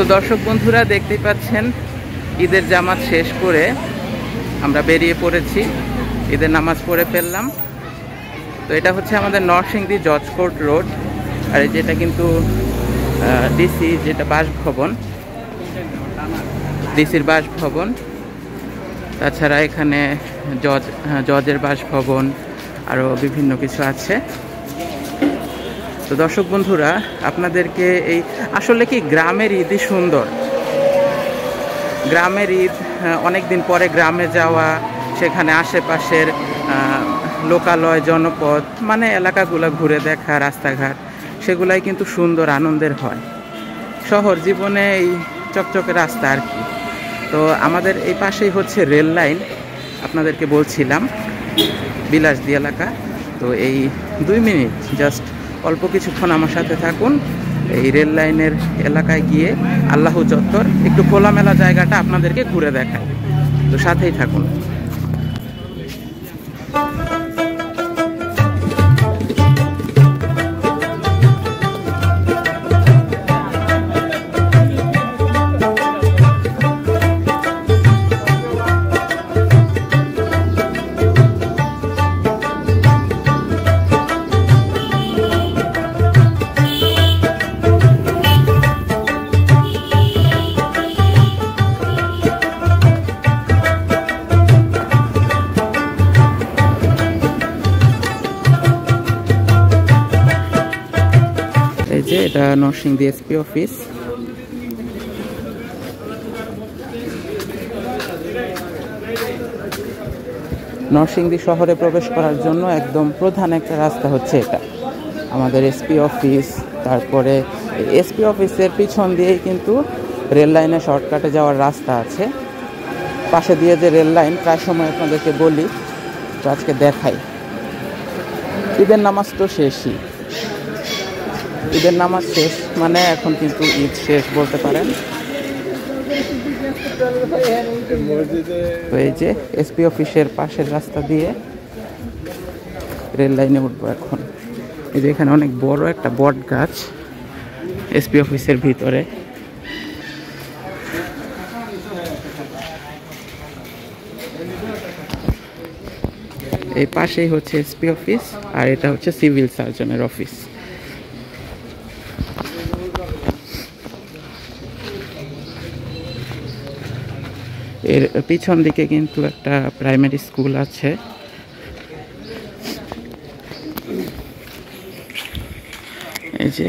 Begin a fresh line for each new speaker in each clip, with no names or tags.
তো দর্শক বন্ধুরা দেখতেই পাচ্ছেন ঈদের জামাত শেষ করে আমরা বেরিয়ে পড়েছি, ঈদের নামাজ পড়ে ফেললাম। তো এটা হচ্ছে আমাদের নরসিংদী জজ কোর্ট রোড, আর যেটা কিন্তু ডিসি যেটা বাসভবন, ডিসির বাসভবন। তাছাড়া এখানে জজের বাসভবন আরও বিভিন্ন কিছু আছে। তো দর্শক বন্ধুরা আপনাদেরকে এই আসলে কি গ্রামের ঈদই সুন্দর। গ্রামের ঈদ, অনেক দিন পরে গ্রামে যাওয়া, সেখানে আশেপাশের লোকালয় জনপদ মানে এলাকাগুলো ঘুরে দেখা, রাস্তাঘাট সেগুলাই কিন্তু সুন্দর আনন্দের হয়। শহর জীবনে এই চকচকে রাস্তা আর কি। তো আমাদের এই পাশেই হচ্ছে রেল লাইন, আপনাদেরকে বলছিলাম বিলাসদী এলাকা। তো এই 2 মিনিট জাস্ট অল্প কিছুক্ষণ আমার সাথে থাকুন, এই রেল লাইনের এলাকায় গিয়ে আল্লাহ চত্বর একটু খোলামেলা জায়গাটা আপনাদেরকে ঘুরে দেখায়। তো সাথেই থাকুন। এটা নরসিংদী এসপি অফিস। নরসিংদী শহরে প্রবেশ করার জন্য একদম প্রধান একটা রাস্তা হচ্ছে এটা, আমাদের এসপি অফিস। তারপরে এসপি অফিসের পিছন দিয়েই কিন্তু রেল লাইনে শর্টকাটে যাওয়ার রাস্তা আছে। পাশে দিয়ে যে রেল লাইন প্রায় সময় আপনাদেরকে বলি, তো আজকে দেখাই। ঈদের নামাজ তো শেষই, ঈদের নামাজ শেষ মানে এখন কিন্তু ঈদ শেষ বলতে পারেন। তো এই যে এসপি অফিসের পাশের রাস্তা দিয়ে রেল লাইনে উঠবো এখন। এই যে এখানে অনেক বড় একটা বট গাছ এসপি অফিসের ভিতরে। এই পাশেই হচ্ছে এসপি অফিস, আর এটা হচ্ছে সিভিল সার্জনের অফিস। এর পিছন দিকে কিন্তু একটা প্রাইমারি স্কুল আছে। এই যে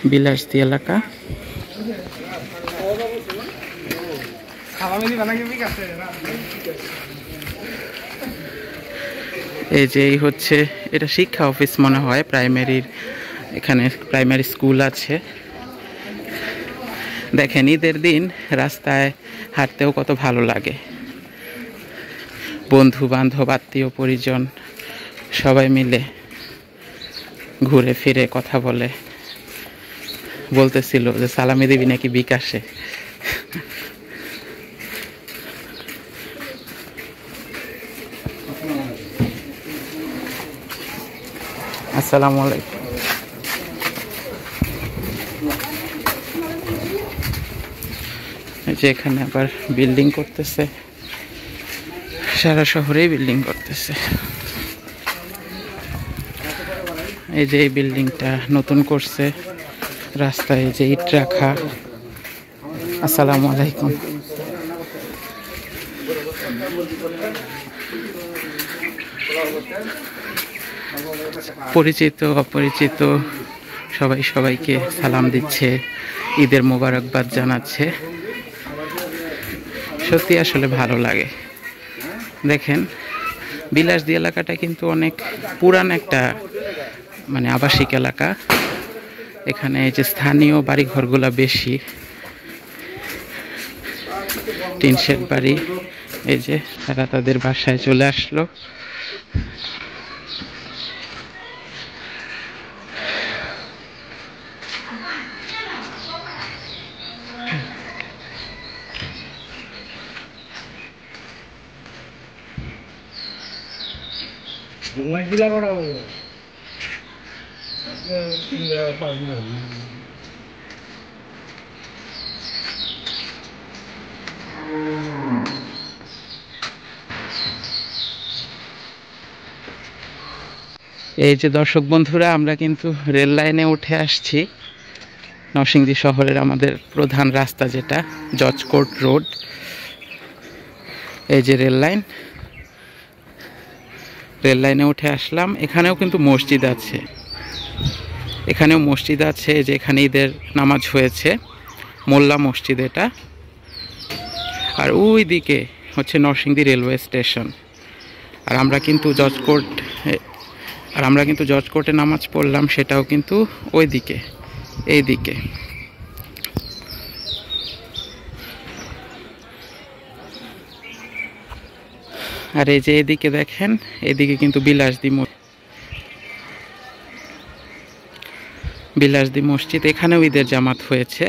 বিলাসদী এলাকা। এই যে এই হচ্ছে, এটা শিক্ষা অফিস মনে হয় প্রাইমারির, এখানে প্রাইমারি স্কুল আছে। দেখেন ঈদের দিন রাস্তায় হাঁটতেও কত ভালো লাগে, বন্ধু বান্ধব আত্মীয় পরিজন সবাই মিলে ঘুরে ফিরে কথা বলে। বলতেছিল যে সালামি দিবি নাকি বিকাশে। আসসালামু আলাইকুম। যে এখানে আবার বিল্ডিং করতেছে, সারা শহরেই বিল্ডিং করতেছে। এই যে এই বিল্ডিংটা নতুন করছে, রাস্তায় যে ইট রাখা। আসসালামু আলাইকুম। পরিচিত অপরিচিত সবাই সবাইকে সালাম দিচ্ছে, ঈদের মোবারকবাদ জানাচ্ছে। সত্যি আসলে ভালো লাগে। দেখেন বিলাসদী এলাকাটা কিন্তু অনেক পুরান একটা মানে আবাসিক এলাকা। এখানে এই যে স্থানীয় বাড়িঘরগুলা বেশি, টিন শেড বাড়ি। এই যে তারা তাদের বাসায় চলে আসলো। এই যে দর্শক বন্ধুরা, আমরা কিন্তু রেল লাইনে উঠে আসছি। নরসিংদী শহরের আমাদের প্রধান রাস্তা যেটা জজকোর্ট রোড, এই যে রেল লাইনে উঠে আসলাম। এখানেও কিন্তু মসজিদ আছে, এখানেও মসজিদ আছে। যে এখানে ঈদের নামাজ হয়েছে, মোল্লা মসজিদ এটা। আর ওই দিকে হচ্ছে নরসিংদী রেলওয়ে স্টেশন। আর আমরা কিন্তু জজকোর্টে নামাজ পড়লাম, সেটাও কিন্তু ওই দিকে, এই দিকে। আর এই যে এদিকে দেখেন, এদিকে কিন্তু বিলাসদী মসজিদ। এখানেও ঈদের জামাত হয়েছে।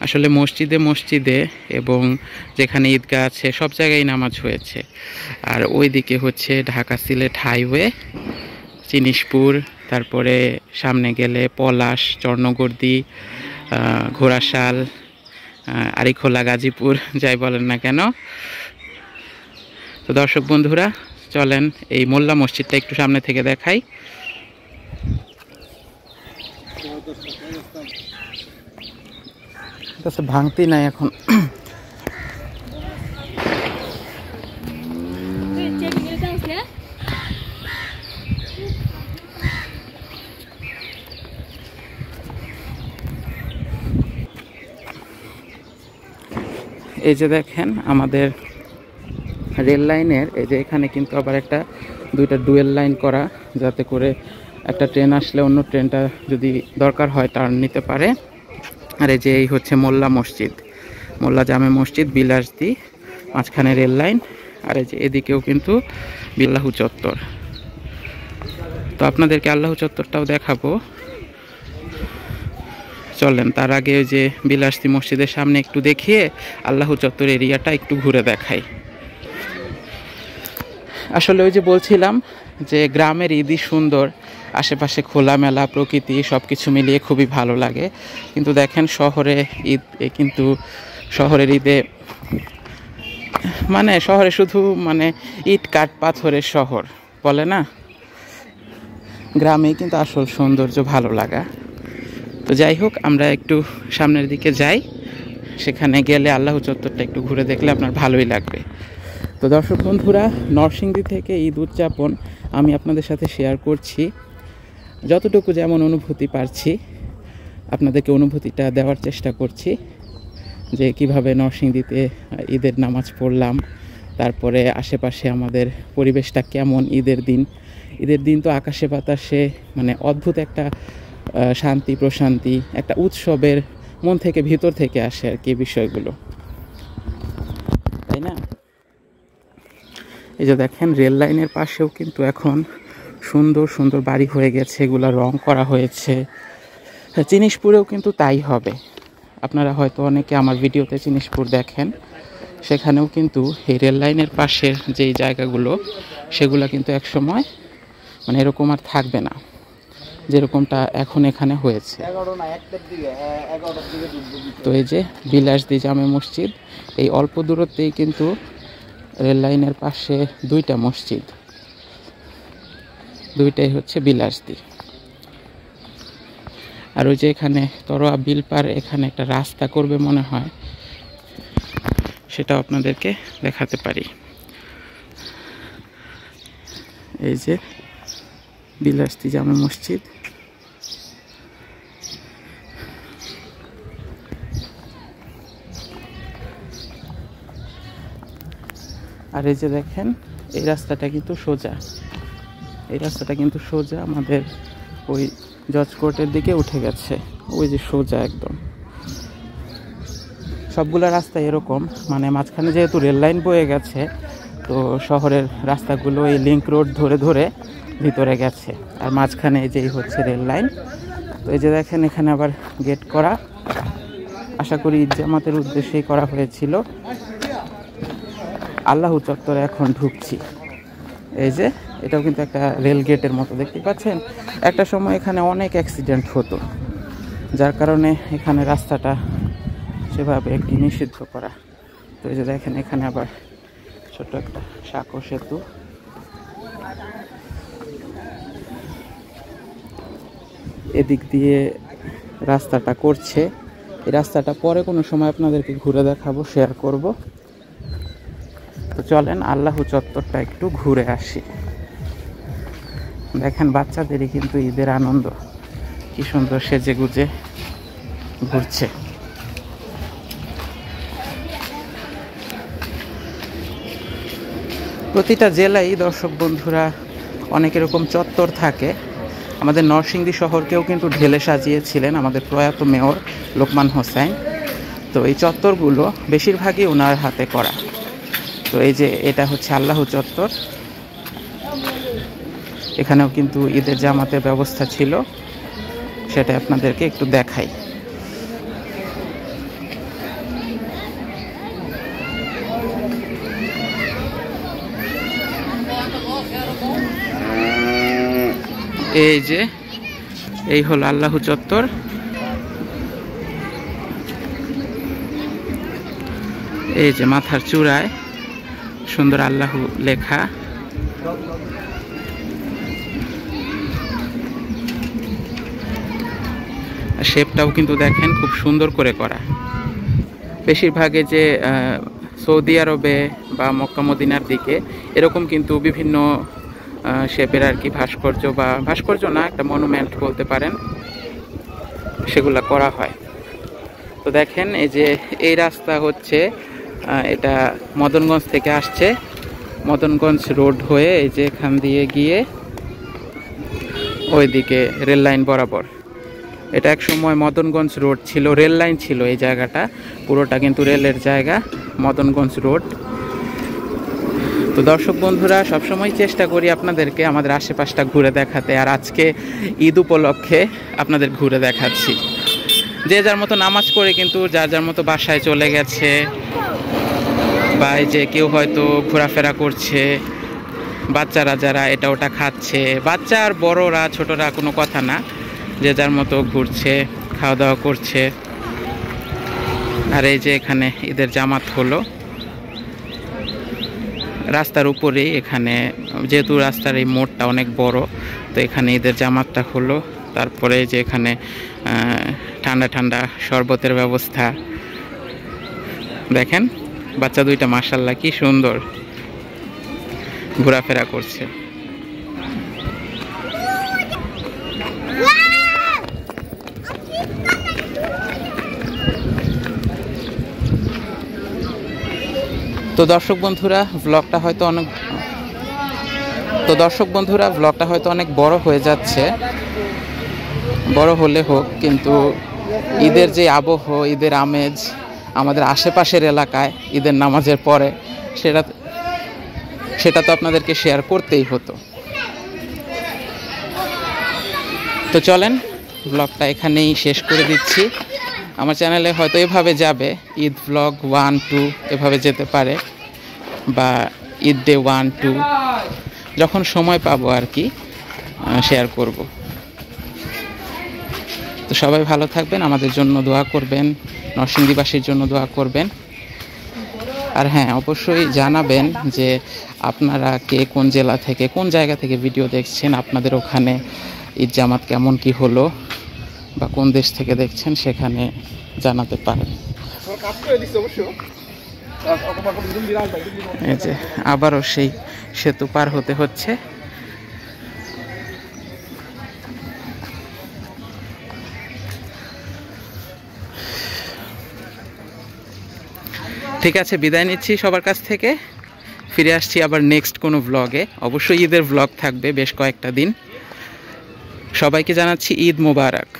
আসলে মসজিদে এবং যেখানে ঈদগাহ আছে সব জায়গায় নামাজ হয়েছে। আর ওই দিকে হচ্ছে ঢাকা সিলেট হাইওয়ে, জিনিসপুর, তারপরে সামনে গেলে পলাশ, চর্ণগর্দি, ঘোড়াশাল, আরিখোলা, গাজীপুর, যাই বলেন না কেন। তো দর্শক বন্ধুরা চলেন এই মোল্লা মসজিদটা একটু সামনে থেকে দেখাই। ভাঙতি নাই এখন। এই যে দেখেন আমাদের রেল লাইনের, এই যে এখানে কিন্তু আবার দুইটা ডুয়েল লাইন করা, যাতে করে একটা ট্রেন আসলে অন্য ট্রেনটা যদি দরকার হয় টার্ন নিতে পারে। আর এই যে এই হচ্ছে মোল্লা জামে মসজিদ, বিলাসদী, মাঝখানে রেল লাইন। আর এই যে এদিকেও কিন্তু আল্লাহু চত্বর। তো আপনাদেরকে আল্লাহু চত্বরটাও দেখাবো, চলেন। তার আগে ওই যে বিলাসদী মসজিদের সামনে একটু দেখিয়ে আল্লাহু চত্বর এরিয়াটা একটু ঘুরে দেখাই। আসলে ওই যে বলছিলাম যে গ্রামের ঈদই সুন্দর, আশেপাশে খোলামেলা প্রকৃতি, সব কিছু মিলিয়ে খুবই ভালো লাগে। কিন্তু দেখেন শহরের ঈদে মানে শহরে শুধু মানে ইট কাঠ পাথরের শহর বলে না, গ্রামেই কিন্তু আসল সৌন্দর্য, ভালো লাগা। তো যাই হোক, আমরা একটু সামনের দিকে যাই, সেখানে গেলে আল্লাহু চত্বরটা একটু ঘুরে দেখলে আপনার ভালোই লাগবে। তো দর্শক বন্ধুরা, নরসিংদী থেকে ঈদ উদযাপন আমি আপনাদের সাথে শেয়ার করছি, যতটুকু যেমন অনুভূতি পারছি আপনাদেরকে অনুভূতিটা দেওয়ার চেষ্টা করছি, যে কিভাবে নরসিংদীতে ঈদের নামাজ পড়লাম, তারপরে আশেপাশে আমাদের পরিবেশটা কেমন। ঈদের দিন তো আকাশে বাতাসে মানে অদ্ভুত একটা শান্তি প্রশান্তি, একটা উৎসবের মন থেকে ভিতর থেকে আসে আর কি বিষয়গুলো, তাই না? এই যে দেখেন রেল লাইনের পাশেও কিন্তু এখন সুন্দর সুন্দর বাড়ি হয়ে গেছে, এগুলা রং করা হয়েছে। জিনিসপুরেও কিন্তু তাই হবে। আপনারা হয়তো অনেকে আমার ভিডিওতে জিনিসপুর দেখেন, সেখানেও কিন্তু এই রেল লাইনের পাশের যেই জায়গাগুলো, সেগুলো কিন্তু একসময় মানে এরকম আর থাকবে না। যেরকমটা এখন এখানে হয়েছে। তো এই যে বিলাসদি জামে মসজিদ, এই অল্প দূরত্বেই কিন্তু রেল লাইনের পাশে দুইটা মসজিদ, দুইটাই হচ্ছে বিলাসদি। আর ওই যে এখানে তরোয়া বিল পার, এখানে একটা রাস্তা করবে মনে হয়, সেটাও আপনাদেরকে দেখাতে পারি। এই যে বিলাসদি জামে মসজিদ। আর এই যে দেখেন এই রাস্তাটা কিন্তু সোজা, এই রাস্তাটা কিন্তু সোজা আমাদের ওই জজ কোর্টের দিকে উঠে গেছে, ওই যে সোজা একদম। সবগুলো রাস্তা এরকম, মানে মাঝখানে যেহেতু রেল লাইন বয়ে গেছে, তো শহরের রাস্তাগুলো এই লিংক রোড ধরে ধরে ভিতরে গেছে, আর মাঝখানে এই যেই হচ্ছে রেল লাইন। তো এই যে দেখেন এখানে আবার গেট করা, আশা করি ঈদ জামাতের উদ্দেশ্যেই করা হয়েছিল। আল্লাহু চত্বরে এখন ঢুকছি। এই যে এটাও কিন্তু একটা রেল গেটের মতো, দেখতে পাচ্ছেন। একটা সময় এখানে অনেক অ্যাক্সিডেন্ট হতো, যার কারণে এখানে রাস্তাটা সেভাবে একটি নিষিদ্ধ করা। তো এই যে দেখেন এখানে আবার ছোট্ট একটা সাঁকো সেতু। এদিক দিয়ে রাস্তাটা করছে, এই রাস্তাটা পরে কোনো সময় আপনাদেরকে ঘুরে দেখাবো, শেয়ার করব। তো চলেন আল্লাহু চত্বরটা একটু ঘুরে আসি। দেখেন বাচ্চাদেরই কিন্তু ঈদের আনন্দ, কি সুন্দর সেজে গুজে ঘুরছে। প্রতিটা জেলায় দর্শক বন্ধুরা অনেক এরকম চত্বর থাকে। আমাদের নরসিংদী শহরকেও কিন্তু ঢেলে সাজিয়েছিলেন আমাদের প্রয়াত মেয়র লোকমান হোসেন। তো এই চত্বরগুলো বেশিরভাগই ওনার হাতে করা। তো এই যে এটা হচ্ছে আল্লাহু চত্বর, এখানেও কিন্তু ঈদের জামাতের ব্যবস্থা ছিল, সেটা আপনাদেরকে একটু দেখাই। এই যে এই হলো আল্লাহু চত্বর। এই যে মাথার চূড়ায় সুন্দর আল্লাহু লেখা। শেপটাও কিন্তু দেখেন খুব সুন্দর করে করা। বেশিরভাগে যে সৌদি আরবে বা মক্কা মদিনার দিকে এরকম কিন্তু বিভিন্ন শেপের আর কি ভাস্কর্য, বা ভাস্কর্য না, একটা মনুমেন্ট বলতে পারেন, সেগুলা করা হয়। তো দেখেন এই যে এই রাস্তা হচ্ছে, এটা মদনগঞ্জ থেকে আসছে, মদনগঞ্জ রোড হয়ে এই যে এখান দিয়ে গিয়ে ওইদিকে রেল লাইন বরাবর। এটা এক সময় মদনগঞ্জ রোড ছিল, রেল লাইন ছিল এই জায়গাটা, পুরোটা কিন্তু রেলের জায়গা, মদনগঞ্জ রোড। তো দর্শক বন্ধুরা সবসময় চেষ্টা করি আপনাদেরকে আমাদের আশেপাশটা ঘুরে দেখাতে, আর আজকে ঈদ উপলক্ষে আপনাদের ঘুরে দেখাচ্ছি। যে যার মতো নামাজ পড়ে কিন্তু যার যার মতো বাসায় চলে গেছে, বা এই যে কেউ হয়তো ঘোরাফেরা করছে, বাচ্চারা যারা এটা ওটা খাচ্ছে, বাচ্চা আর বড়রা ছোটরা কোনো কথা না, যে যার মতো ঘুরছে, খাওয়া দাওয়া করছে। আর এই যে এখানে ঈদের জামাত হলো রাস্তার উপরেই, এখানে যেহেতু রাস্তার এই মোড়টা অনেক বড়, তো এখানে ঈদের জামাতটা হলো। তারপরে যে এখানে ঠান্ডা ঠান্ডা শরবতের ব্যবস্থা। দেখেন বাচ্চা দুইটা মাশাআল্লাহ কি সুন্দর ঘোরাফেরা করছে। তো দর্শক বন্ধুরা ব্লগটা হয়তো অনেক বড় হয়ে যাচ্ছে, বড় হলে হোক, কিন্তু ঈদের যে আবহ, ঈদের আমেজ আমাদের আশেপাশের এলাকায় ঈদের নামাজের পরে, সেটা তো আপনাদেরকে শেয়ার করতেই হতো। তো চলেন ব্লগটা এখানেই শেষ করে দিচ্ছি। আমার চ্যানেলে হয়তো এভাবে যাবে, ঈদ ব্লগ 1, 2 এভাবে যেতে পারে, বা ঈদ ডে 1, 2 যখন সময় পাবো আর কি শেয়ার করব। তো সবাই ভালো থাকবেন, আমাদের জন্য দোয়া করবেন, নরসিংদীবাসীর জন্য দোয়া করবেন। আর হ্যাঁ, অবশ্যই জানাবেন যে আপনারা কে কোন জেলা থেকে, কোন জায়গা থেকে ভিডিও দেখছেন, আপনাদের ওখানে ঈদ জামাত কেমন কি হলো, বা কোন দেশ থেকে দেখছেন সেখানে জানাতে পারেন। এই যে আবারও সেই সেতু পার হতে হচ্ছে। ঠিক আছে, বিদায় নিচ্ছি সবার কাছ থেকে। ফিরে আসছি আবার নেক্সট কোনো ব্লগে। অবশ্যই ঈদের ব্লগ থাকবে বেশ কয়েকটা দিন। সবাইকে জানাচ্ছি ঈদ মোবারক।